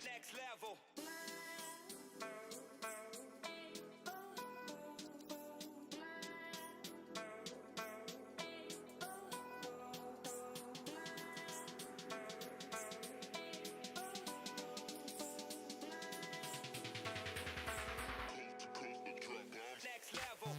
Next level. Next level.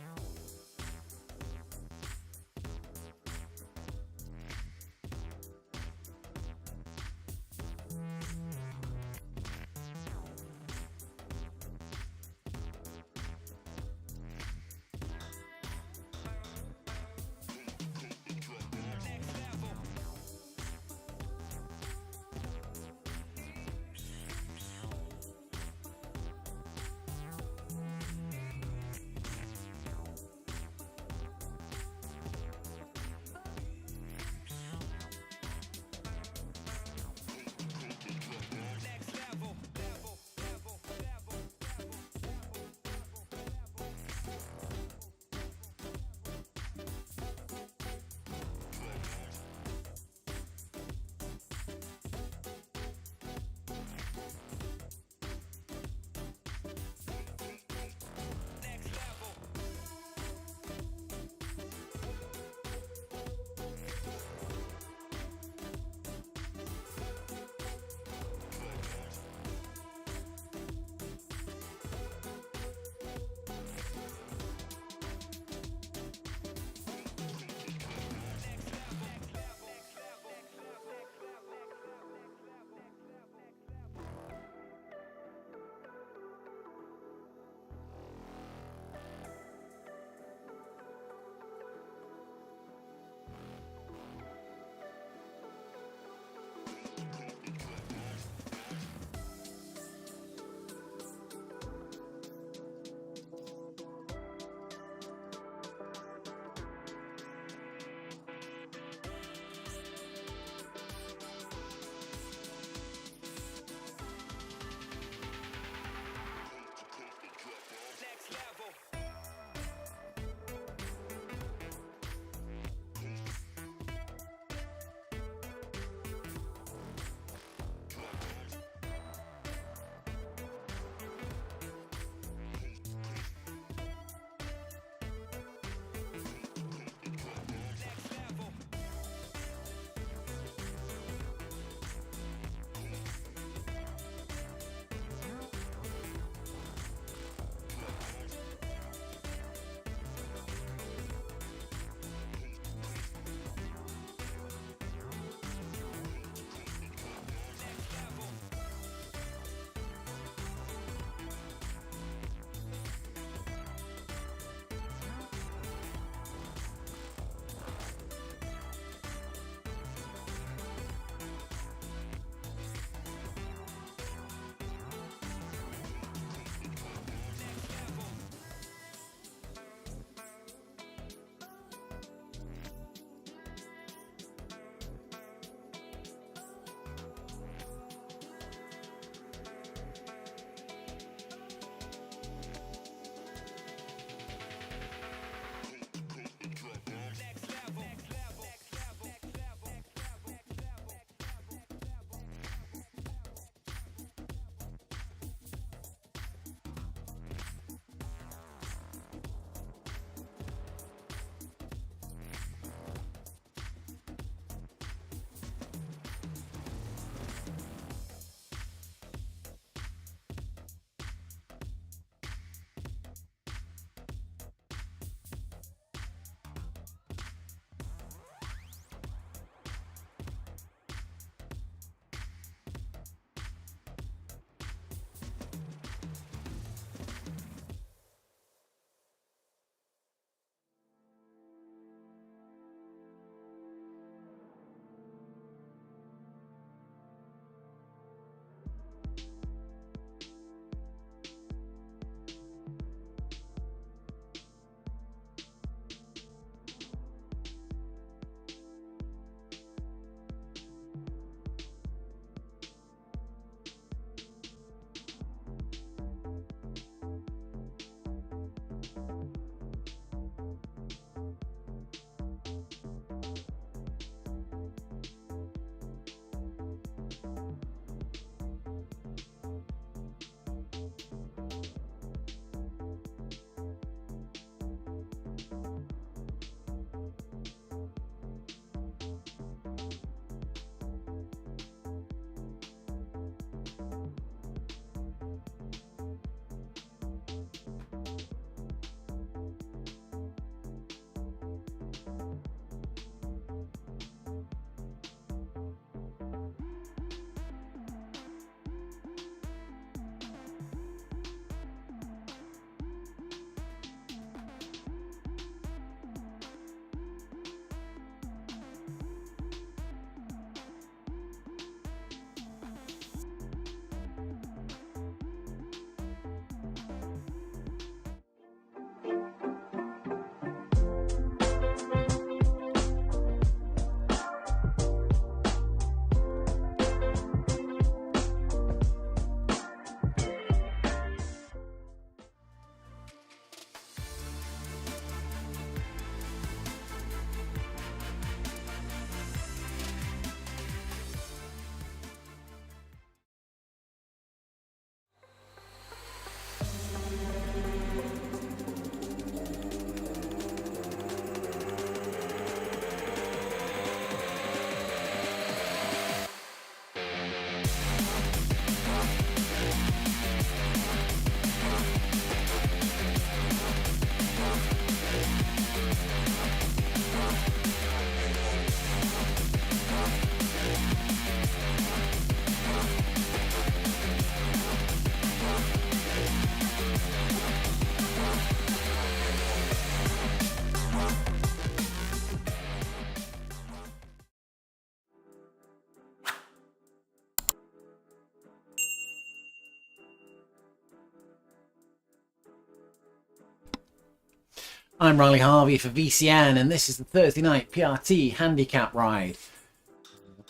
I'm Riley Harvey for VCN, and this is the Thursday night PRT handicap ride.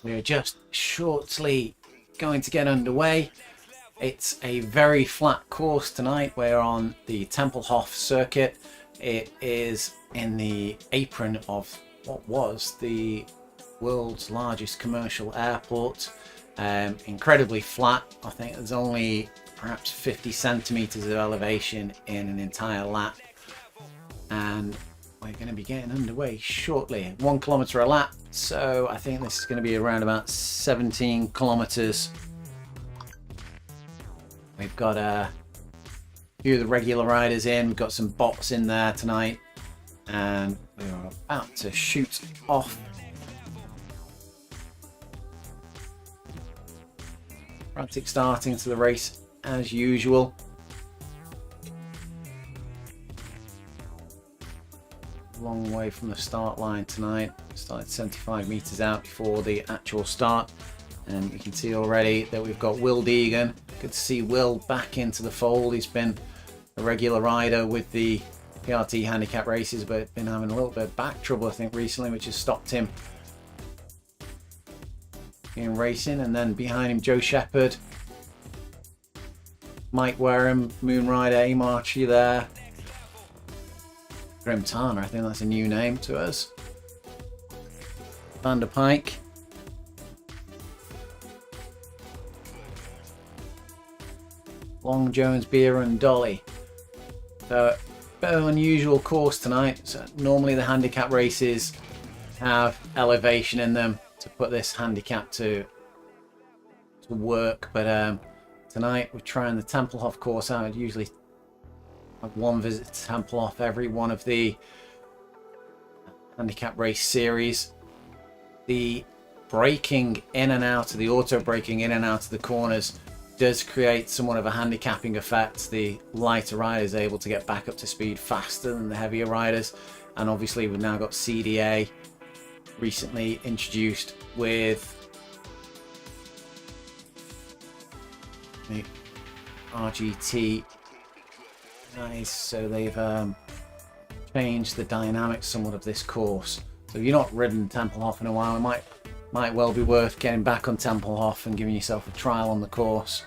We're just shortly going to get underway. It's a very flat course tonight. We're on the Tempelhof circuit. It is in the apron of what was the world's largest commercial airport. Incredibly flat. I think there's only perhaps 50 centimeters of elevation in an entire lap. And we're going to be getting underway shortly. 1 kilometer a lap, so I think this is going to be around about 17 kilometers. We've got a few of the regular riders in. We've got some bots in there tonight, and we're about to shoot off. Frantic starting to the race as usual. Long way from the start line tonight. Started 75 meters out before the actual start, and you can see already that we've got Will Deegan. Good to see Will back into the fold. He's been a regular rider with the PRT handicap races, but been having a little bit of back trouble, I think, recently, which has stopped him in racing. And then behind him, Joe Shepherd, Mike Wareham, Moonrider, Aim Archie there. Grim Tana, I think that's a new name to us. Van der Pike. Long, Jones, Beer and Dolly. So, a bit of an unusual course tonight. So normally the handicap races have elevation in them to put this handicap to work, but tonight we're trying the Tempelhof course out. I'd usually have one visit to Tempelhof every one of the handicap race series. The braking in and out of the auto braking in and out of the corners does create somewhat of a handicapping effect. The lighter riders are able to get back up to speed faster than the heavier riders, and obviously we've now got CDA recently introduced with the RGT. Nice, so they've changed the dynamics somewhat of this course. So if you're not ridden Tempelhof in a while, it might well be worth getting back on Tempelhof and giving yourself a trial on the course.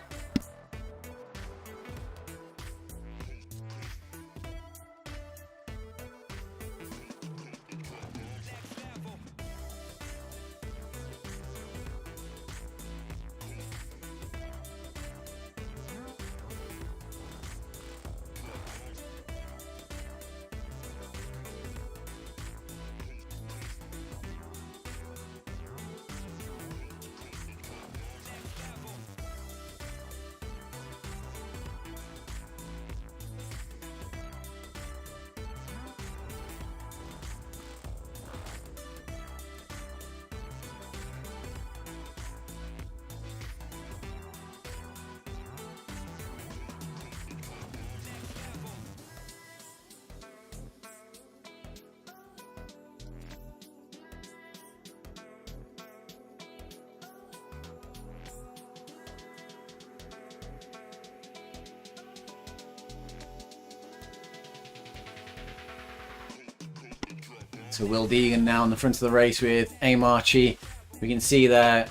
So Will Deegan now in the front of the race with Aim Archie. We can see there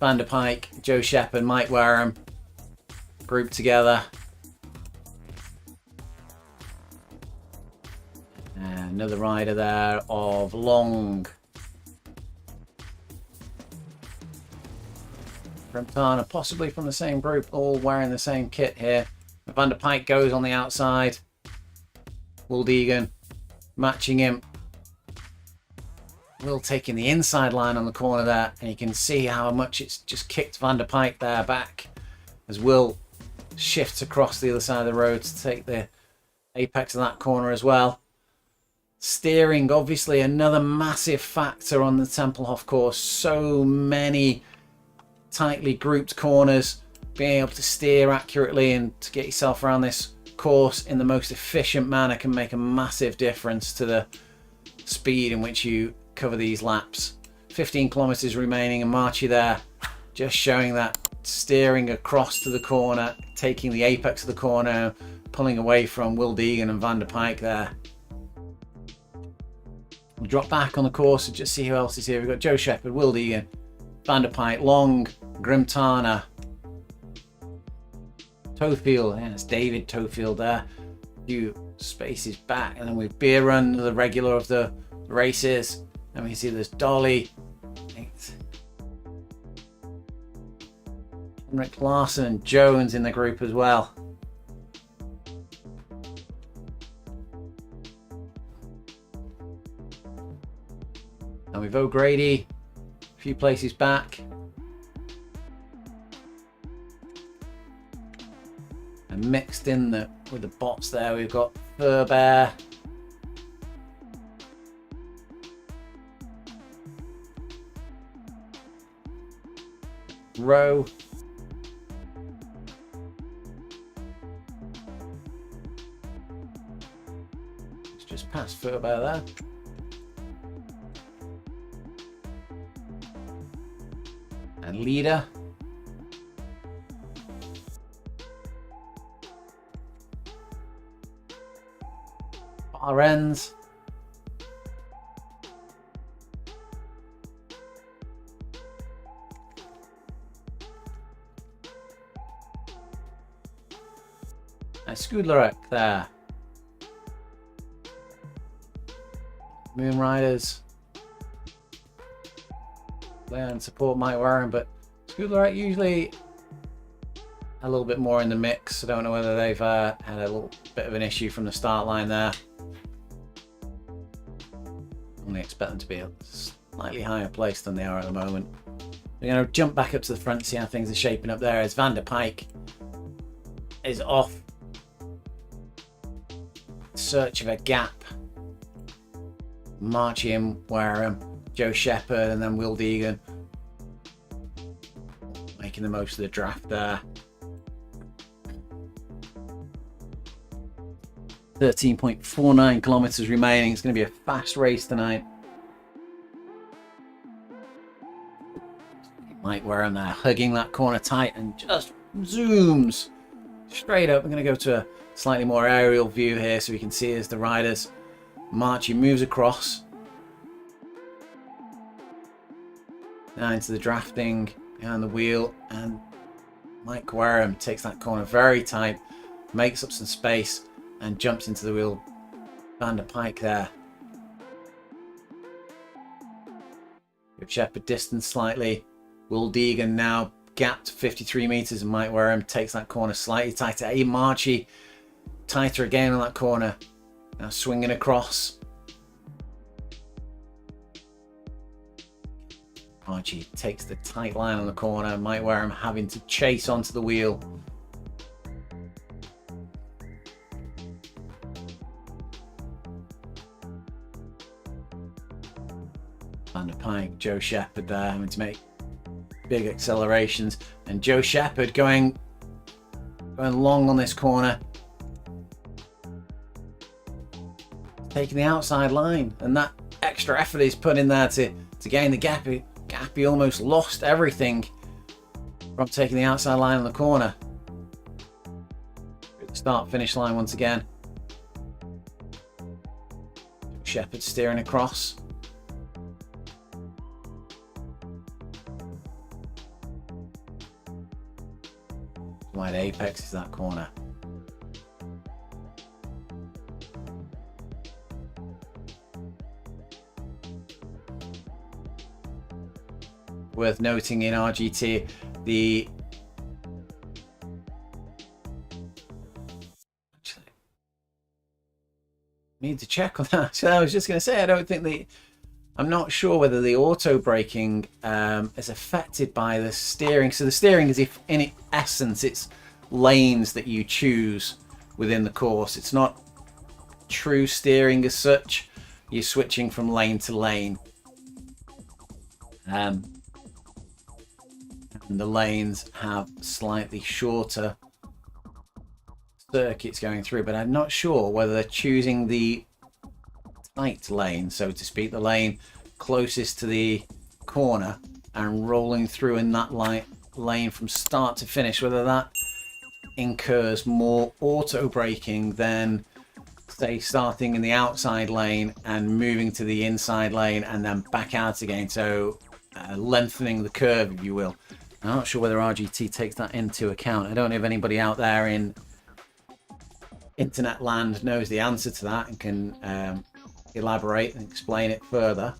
Van der Pike, Joe Shepherd, Mike Wareham grouped together. And another rider there of Long. From Tana, possibly from the same group, all wearing the same kit here. Van der Pike goes on the outside. Will Deegan matching him. Will taking the inside line on the corner there, and you can see how much it's just kicked Van der Pike there back as Will shifts across the other side of the road to take the apex of that corner as well. Steering, obviously another massive factor on the Tempelhof course. So many tightly grouped corners. Being able to steer accurately and to get yourself around this course in the most efficient manner can make a massive difference to the speed in which you cover these laps. 15 kilometers remaining, and Marchie there just showing that steering across to the corner, taking the apex of the corner, pulling away from Will Deegan and Van der Pike there. We'll drop back on the course and just see who else is here. We've got Joe Shepherd, Will Deegan, Van der Pijk, Long, Grimtana, Tofield. Yeah, it's David Tofield there. A few spaces back. And then we've Beer Run, the regular of the races. And we can see there's Dolly. Henrik Larsson and Jones in the group as well. And we've O'Grady, a few places back. And mixed in with the bots there, we've got Furbear. Rowe. It's just past Furbear there. And Leader. Far ends. And Skudlarek there. Moon Riders. And support Mike Warren, but Skudlarek usually a little bit more in the mix. I don't know whether they've had a little bit of an issue from the start line there. Only expect them to be a slightly higher place than they are at the moment. We're going to jump back up to the front, see how things are shaping up there as Van der Pijk is off. Search of a gap. Marchie and Wareham, Joe Shepherd, and then Will Deegan making the most of the draft there. 13.49 kilometers remaining. It's going to be a fast race tonight. Mike Wareham there hugging that corner tight and just zooms straight up. We're going to go to a slightly more aerial view here so we can see as the riders march. He moves across now into the drafting behind the wheel, and Mike Wareham takes that corner very tight, makes up some space and jumps into the wheel. Van der Pijk there. Shepherd distance slightly. Will Deegan now gapped 53 meters, and Mike Wareham takes that corner slightly tighter. Marchie tighter again on that corner. Now swinging across. Marchie takes the tight line on the corner. Mike Wareham having to chase onto the wheel. Van der Pijk, Joe Shepherd there having to make big accelerations, and Joe Shepherd going long on this corner, taking the outside line, and that extra effort he's put in there to gain the gap. He almost lost everything from taking the outside line on the corner. Start finish line once again. Shepherd steering across. Wide apex is that corner. Worth noting in RGT, the need to check on that. So I was just going to say, I'm not sure whether the auto braking is affected by the steering. So the steering is, if in essence, it's lanes that you choose within the course. It's not true steering as such. You're switching from lane to lane. And the lanes have slightly shorter circuits going through, but I'm not sure whether they're choosing the tight lane, so to speak, the lane closest to the corner, and rolling through in that lane from start to finish, whether that incurs more auto braking than say starting in the outside lane and moving to the inside lane and then back out again, so lengthening the curve, if you will. I'm not sure whether RGT takes that into account. I don't know if anybody out there in internet land knows the answer to that and can elaborate and explain it further.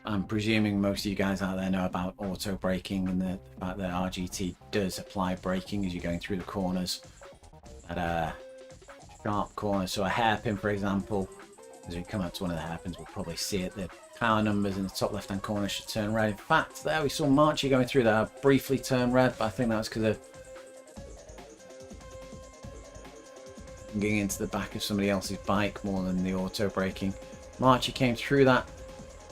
I'm presuming most of you guys out there know about auto braking and the fact that RGT does apply braking as you're going through the corners at a sharp corner. So a hairpin, for example, as we come up to one of the hairpins, we'll probably see it. The power numbers in the top left hand corner should turn red. In fact, there we saw Marchie going through there, briefly turn red, but I think that was because of getting into the back of somebody else's bike more than the auto braking. Marchie came through that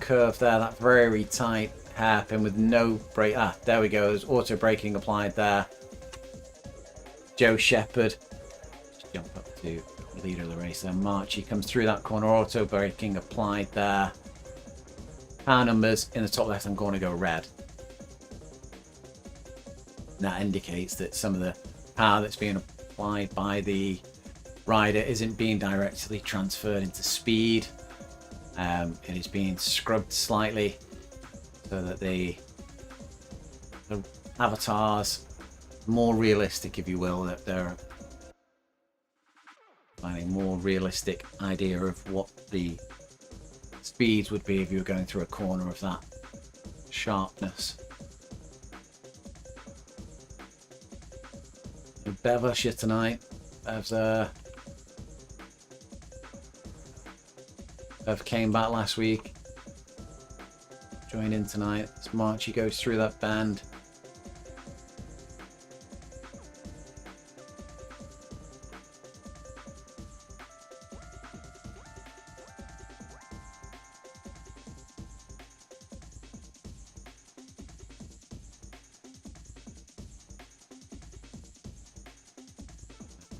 curve there, that very tight hairpin with no brake. There we go. There's auto braking applied there. Joe Shepherd, just jump up to the leader of the race there. Marchie comes through that corner, auto braking applied there. Power numbers in the top left hand corner go red. That indicates that some of the power that's being applied by the rider isn't being directly transferred into speed. It is being scrubbed slightly so that the avatars more realistic, if you will, that they're finding more realistic idea of what the speeds would be if you were going through a corner of that sharpness. Bev Usher tonight. Bev came back last week. Joined in tonight as Marchie goes through that bend.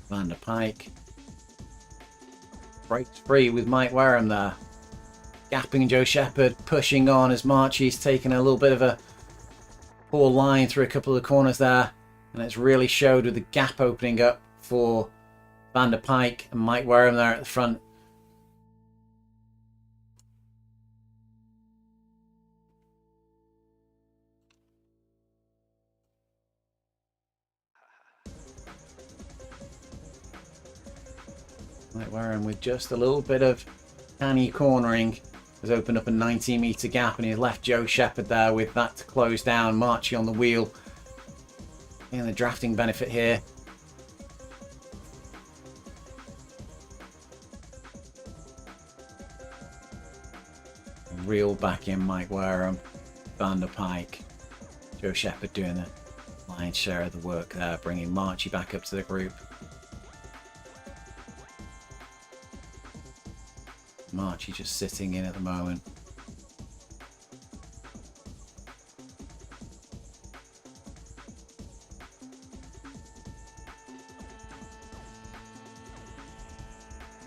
Van der Pike breaks free with Mike Wareham there, gapping Joe Shepherd, pushing on as Marchie's taken a little bit of a poor line through a couple of the corners there, and it's really showed with the gap opening up for Van der Pike and Mike Wareham there at the front. Mike Wareham with just a little bit of canny cornering has opened up a 90-meter gap, and he's left Joe Shepherd there with that to close down. Marchie on the wheel. And the drafting benefit here. Reel back in Mike Wareham, Van der Pike, Joe Shepherd doing the lion's share of the work there, bringing Marchie back up to the group. Marchie just sitting in at the moment.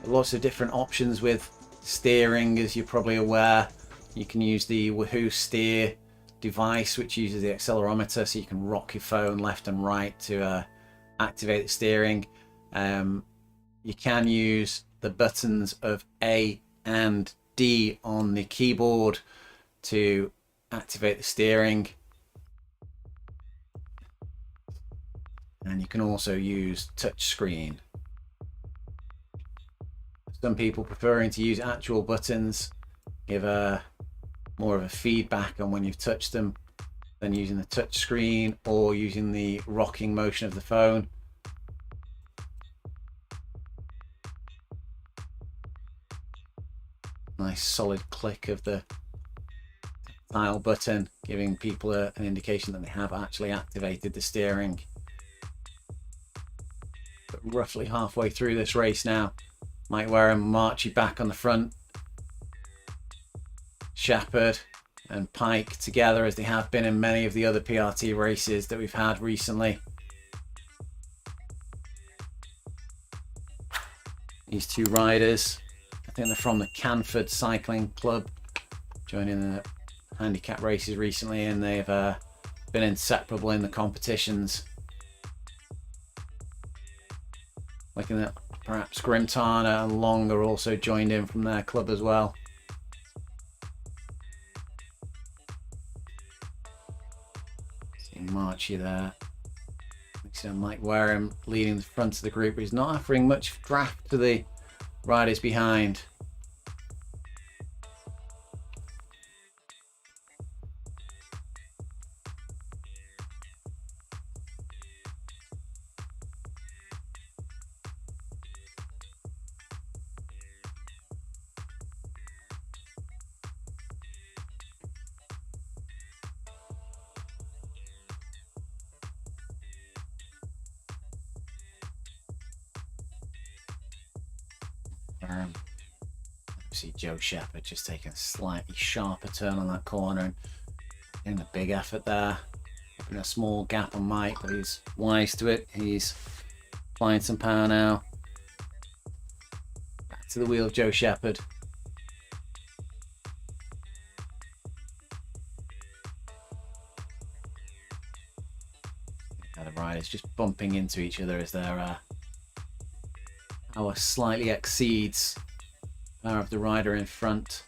Lots of different options with steering, as you're probably aware. You can use the Wahoo steer device, which uses the accelerometer, so you can rock your phone left and right to activate the steering. You can use the buttons of A and D on the keyboard to activate the steering, and you can also use touch screen. Some people preferring to use actual buttons give more of a feedback on when you've touched them than using the touch screen or using the rocking motion of the phone. Nice solid click of the dial button, giving people an indication that they have actually activated the steering. But roughly halfway through this race now. Mike Wareham and Marchie back on the front. Shepherd and Pike together, as they have been in many of the other PRT races that we've had recently. These two riders, I think they're from the Canford Cycling Club, joining a handicap races recently, and they've been inseparable in the competitions. Looking at perhaps Grimtana and Long are also joined in from their club as well. Seeing Marchie there. Mike Wareham leading the front of the group, but he's not offering much draft to the riders behind. See Joe Shepherd just taking a slightly sharper turn on that corner and getting a big effort there. Opening a small gap on Mike, but he's wise to it. He's applying some power now. Back to the wheel of Joe Shepherd. The riders just bumping into each other as their power slightly exceeds power of the rider in front.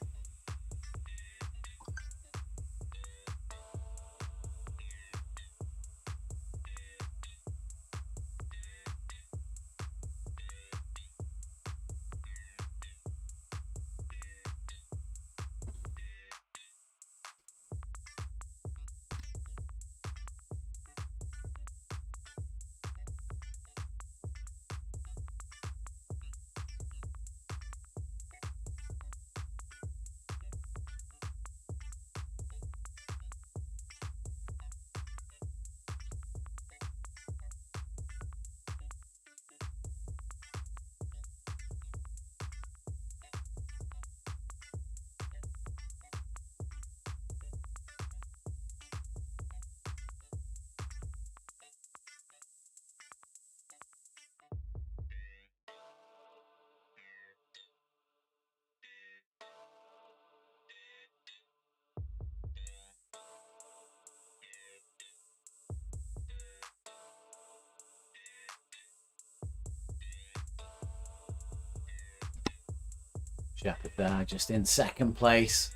Shepherd there just in second place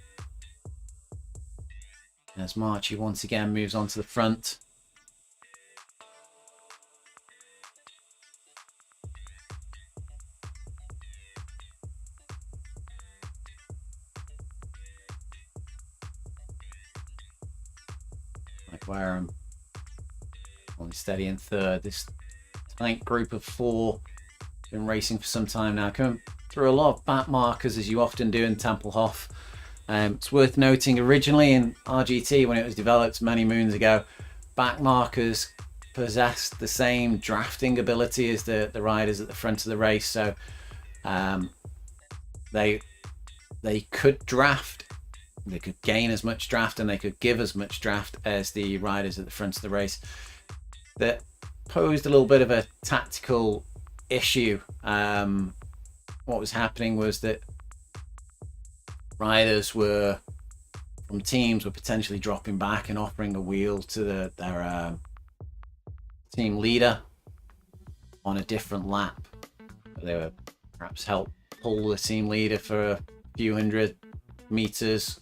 as Marchie once again moves on to the front. Mike Wareham on steady in third. This tight group of four been racing for some time now, coming through a lot of back markers as you often do in Tempelhof. It's worth noting originally in RGT, when it was developed many moons ago, back markers possessed the same drafting ability as the riders at the front of the race, so they could draft, they could gain as much draft, and they could give as much draft as the riders at the front of the race. That posed a little bit of a tactical issue. What was happening was that riders from teams were potentially dropping back and offering a wheel to their team leader on a different lap. They were perhaps help pull the team leader for a few hundred meters,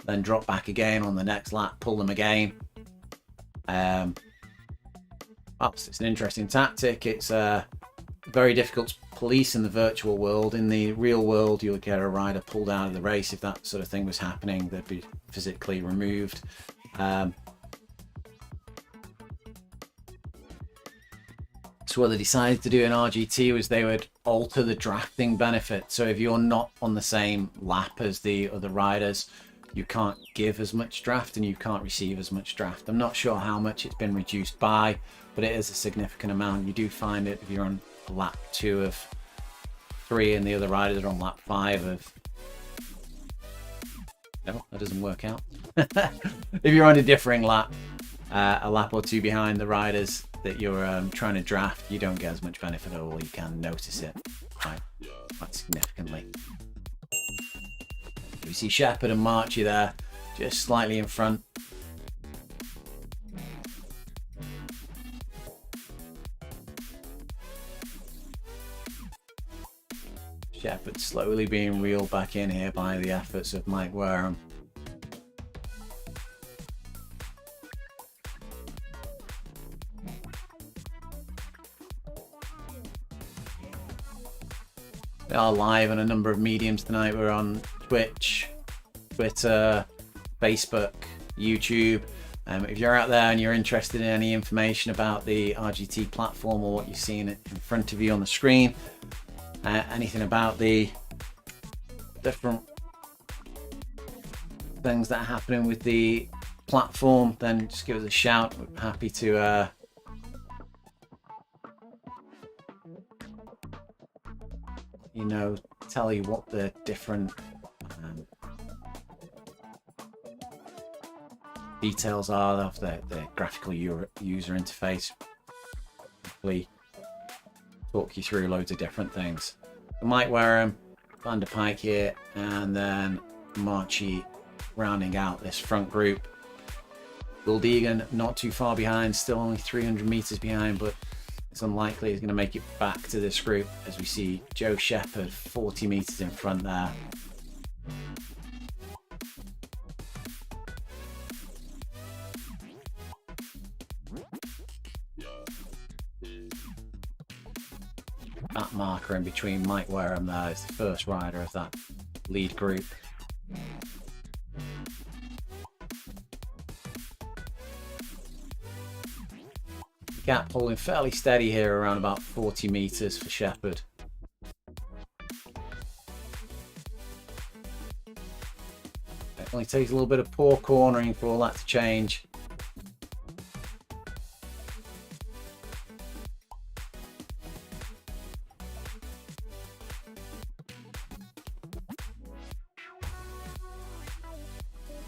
then drop back again on the next lap, pull them again. It's an interesting tactic. It's very difficult to police in the virtual world. In the real world, you'll get a rider pulled out of the race. If that sort of thing was happening, they'd be physically removed. So what they decided to do in RGT was they would alter the drafting benefit. So if you're not on the same lap as the other riders, you can't give as much draft and you can't receive as much draft. I'm not sure how much it's been reduced by, but it is a significant amount. You do find it if you're on lap 2 of 3 and the other riders are on lap 5 of... No, that doesn't work out. If you're on a differing lap, a lap or 2 behind the riders that you're trying to draft, you don't get as much benefit at all. You can notice it quite significantly. We see Shepherd and Marchie there just slightly in front. Shepherd slowly being reeled back in here by the efforts of Mike Wareham. We are live on a number of mediums tonight. We're on Twitch, Twitter, Facebook, YouTube. If you're out there and you're interested in any information about the RGT platform or what you're seeing in front of you on the screen, anything about the different things that are happening with the platform, then just give us a shout. We're happy to tell you what the different details are of the graphical user interface. Hopefully talk you through loads of different things. Mike Wareham, Van der Pike here, and then Marchie rounding out this front group. Guldegan not too far behind, still only 300 meters behind, but it's unlikely he's going to make it back to this group, as we see Joe Shepherd 40 meters in front there. That marker in between Mike Wareham there is the first rider of that lead group. Gap holding fairly steady here around about 40 meters for Shepherd. It only takes a little bit of poor cornering for all that to change.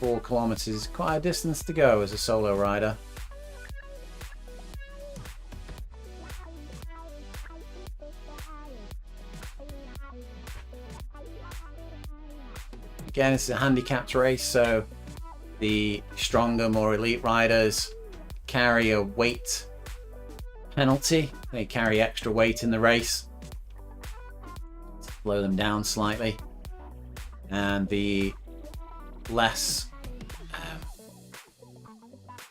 Four kilometers, quite a distance to go as a solo rider. Again, it's a handicapped race, so the stronger, more elite riders carry a weight penalty. They carry extra weight in the race, slow them down slightly, and the less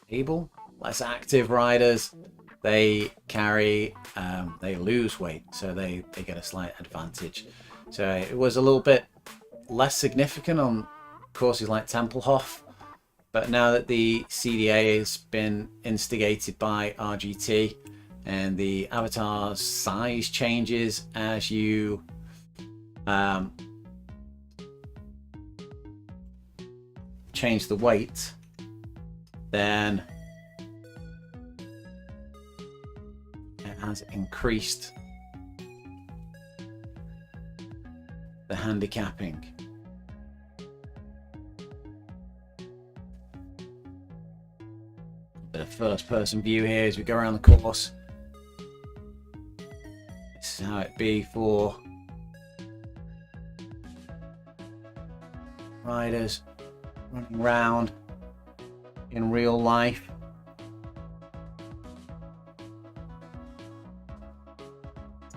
able, less active riders, they lose weight, so they get a slight advantage. So it was a little bit less significant on courses like Tempelhof, but now that the CDA has been instigated by RGT and the avatar's size changes as you change the weight, then it has increased the handicapping. Bit of first person view here as we go around the course. This is how it'd be for riders running around in real life.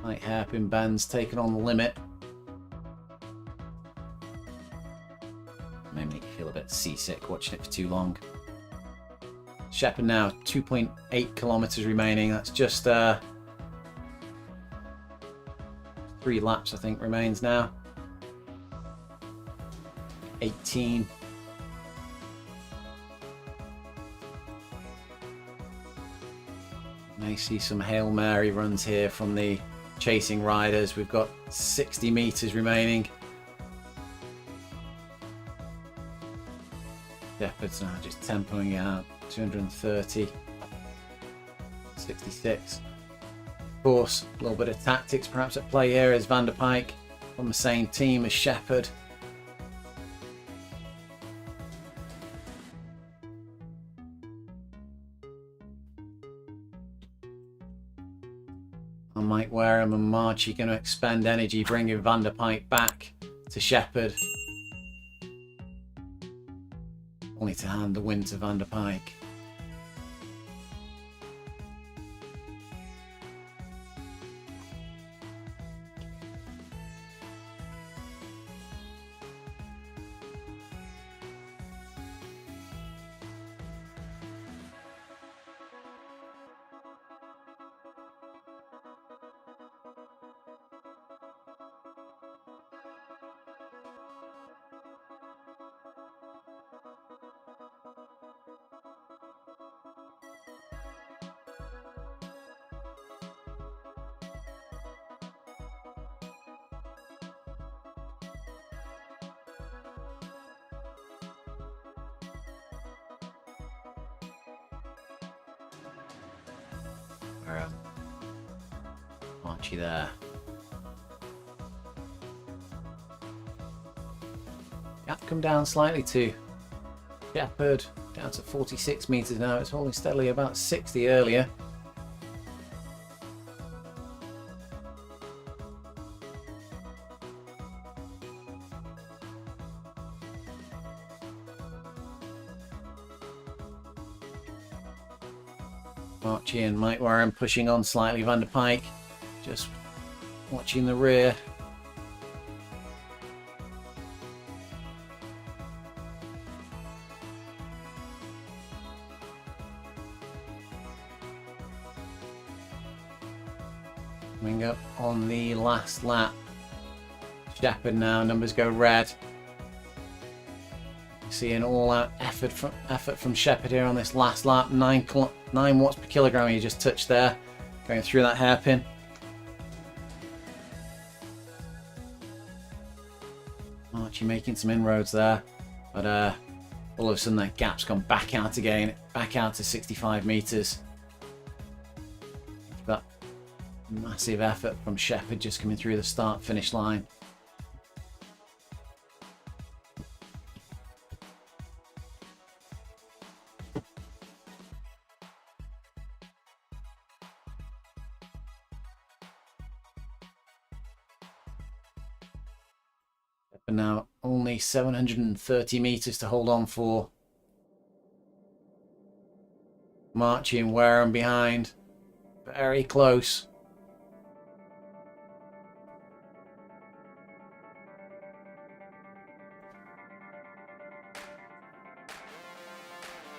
Tight hairpin bands taking on the limit. May make you feel a bit seasick watching it for too long. Shepherd now 2.8 kilometers remaining. That's just 3 laps I think remains now. 18. May see some Hail Mary runs here from the chasing riders. We've got 60 meters remaining. Shepherd's now just tempoing it out. 230, 66. Of course, a little bit of tactics perhaps at play here as Van der Pike on the same team as Shepherd. And Mike Wareham and Marchie going to expend energy bringing Van der Pike back to Shepherd. to hand the win to Van der Pijck. Archie there. Gap come down slightly to Shepherd, down to 46 metres now. It's holding steadily about 60 earlier. Archie and Mike Warren pushing on slightly. Van der Pijck just watching the rear. Coming up on the last lap. Shepherd now, numbers go red. See an all-out effort from Shepherd here on this last lap. 9 watts per kilogram he just touched there, going through that hairpin. Archie making some inroads there, but all of a sudden that gap's gone back out again, back out to 65 metres. That massive effort from Shepherd just coming through the start-finish line. But now only 730 metres to hold on for. Marching Wareham behind. Very close.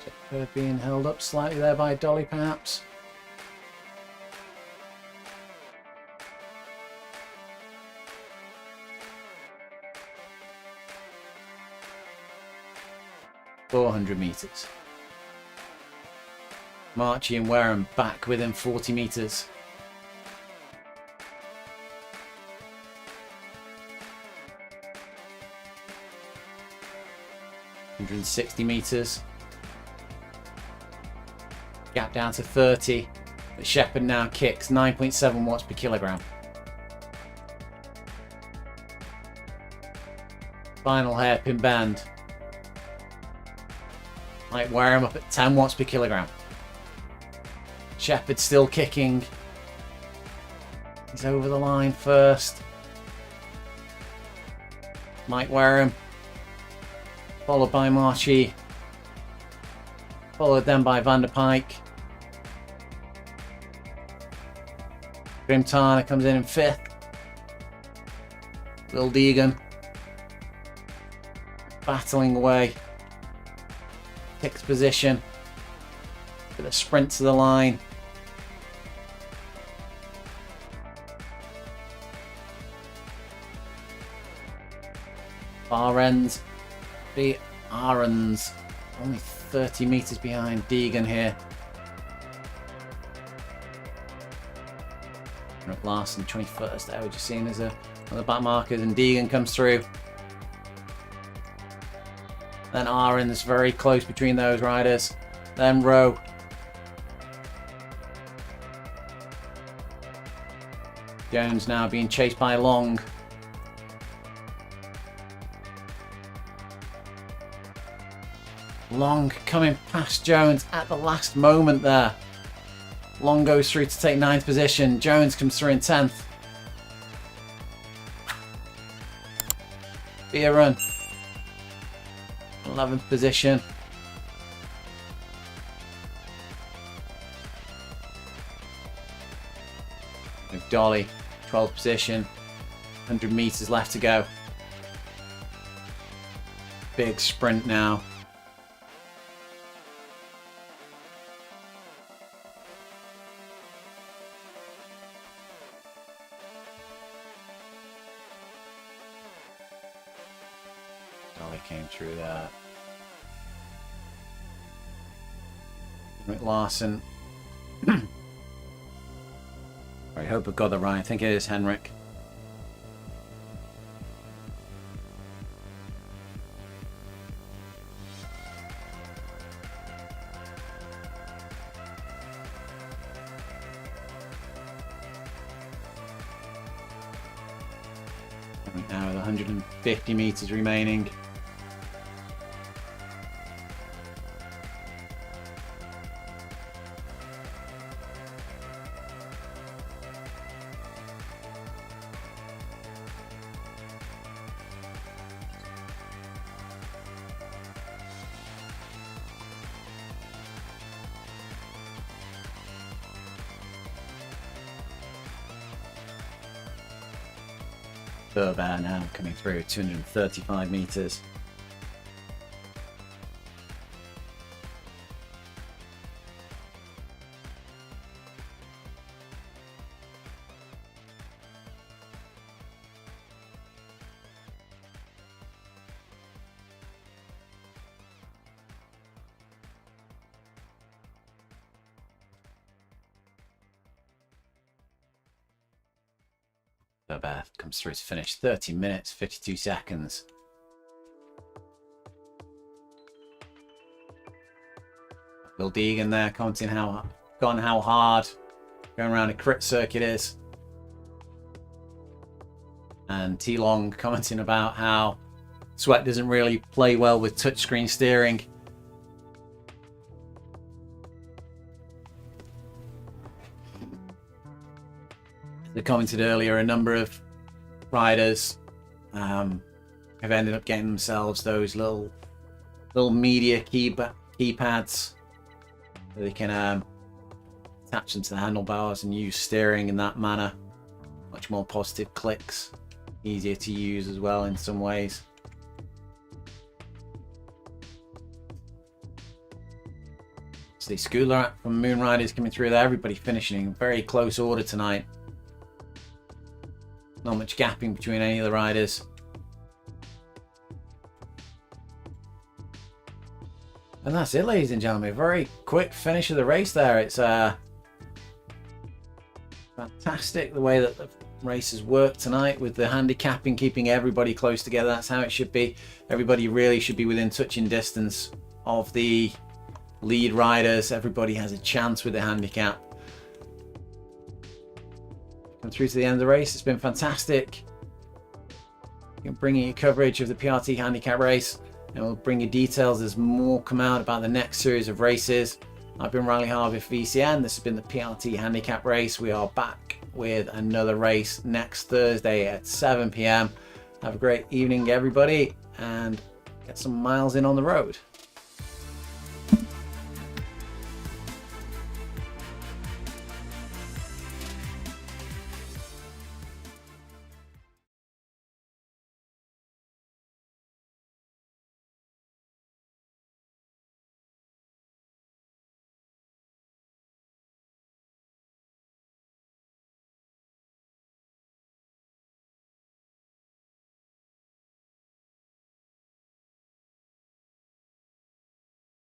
Shepherd being held up slightly there by Dolly perhaps. .400 metres. Marchie and Wareham back within 40 metres. .160 metres. Gap down to 30. But Shepherd now kicks 9.7 watts per kilogram. Final hairpin bend. Might wear him up at 10 watts per kilogram. Shepherd still kicking. He's over the line first. Might wear him. Followed by Marchie. Followed then by Van der Pijck. Grim Turner comes in 5th. Will Deegan battling away. 6th position with a sprint to the line. Far ends, the Ahrens only 30 metres behind Deegan here. Larson 21st there, we're just seeing as another back markers, and Deegan comes through. Then Ahrens very close between those riders. Then Rowe. Jones now being chased by Long. Long coming past Jones at the last moment there. Long goes through to take 9th position. Jones comes through in 10th. Be a run. 11th position. With Dolly, 12th position, 100 meters left to go. Big sprint now. Dolly came through there. Henrik Larsson. I hope I've got that right. I think it is Henrik. Now with 150 meters remaining. Burbear now coming through, 235 meters. Burbear comes through to finish 30 minutes, 52 seconds. Will Deegan there commenting how hard going around a crit circuit is. And T-Long commenting about how Sweat doesn't really play well with touchscreen steering. They commented earlier, a number of riders have ended up getting themselves those little media keypads so they can attach them to the handlebars and use steering in that manner. Much more positive clicks, easier to use as well in some ways. So the Schooler from Moon Riders coming through there, everybody finishing in very close order tonight. Not much gapping between any of the riders. And that's it, ladies and gentlemen. Very quick finish of the race there. It's fantastic the way that the race has worked tonight with the handicapping, keeping everybody close together. That's how it should be. Everybody really should be within touching distance of the lead riders. Everybody has a chance with the handicap. Come through to the end of the race. It's been fantastic. Bringing you coverage of the PRT handicap race, and we'll bring you details as more come out about the next series of races. I've been Riley Harvey for VCN. This has been the PRT handicap race. We are back with another race next Thursday at 7 p.m. Have a great evening, everybody, and get some miles in on the road.